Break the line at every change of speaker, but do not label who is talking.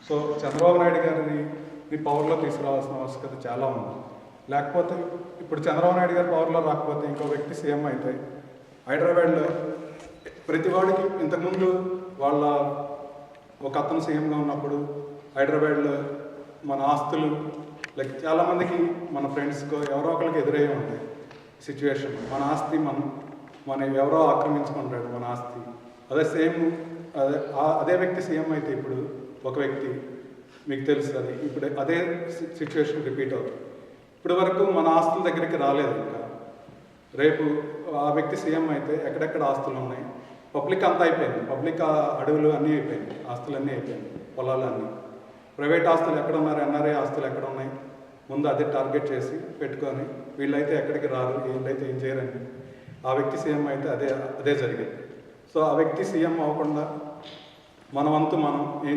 So Chandrababu Naidu గారిని పవర్లో తీసుకురావాల్సిన ఆవశ్యకత చాలా ఉంది. లేకపోతే ఇప్పుడు చంద్రబాబు నాయుడు గారు పవర్లో రాకపోతే ఇంకో వ్యక్తి సీఎం అయితే హైదరాబాద్లో ప్రతి వాడికి ఇంతకుముందు వాళ్ళ ఒక అతను సీఎంగా ఉన్నప్పుడు హైదరాబాద్లో మన ఆస్తులు లైక్ చాలామందికి మన ఫ్రెండ్స్కో ఎవరో ఒకరికి ఎదురయ్యే ఉంటాయి సిచ్యువేషన్. మన ఆస్తి మన ఎవరో ఆక్రమించుకుంటాడు మన ఆస్తి. అదే వ్యక్తి సీఎం అయితే ఇప్పుడు ఒక వ్యక్తి మీకు తెలుసు అది ఇప్పుడు అదే సిచ్యువేషన్ రిపీట్ అవుతుంది. ఇప్పటి వరకు మన ఆస్తుల దగ్గరికి రాలేదు. ఇంకా రేపు ఆ వ్యక్తి సీఎం అయితే ఎక్కడెక్కడ ఆస్తులు ఉన్నాయి, పబ్లిక్ అంతా అయిపోయింది. పబ్లిక్ అడవులు అన్నీ అయిపోయింది, ఆస్తులు అన్నీ అయిపోయింది, పొలాలు అన్నీ. ప్రైవేట్ ఆస్తులు ఎక్కడ ఉన్నారు, ఎన్ఆర్ఐ ఆస్తులు ఎక్కడ ఉన్నాయి, ముందు అదే టార్గెట్ చేసి పెట్టుకొని వీళ్ళైతే ఎక్కడికి రారు, వీళ్ళైతే ఏం చేయరని ఆ వ్యక్తి సీఎం అయితే అదే జరిగింది. సో ఆ వ్యక్తి సీఎం అవ్వకుండా మన వంతు మనం ఏం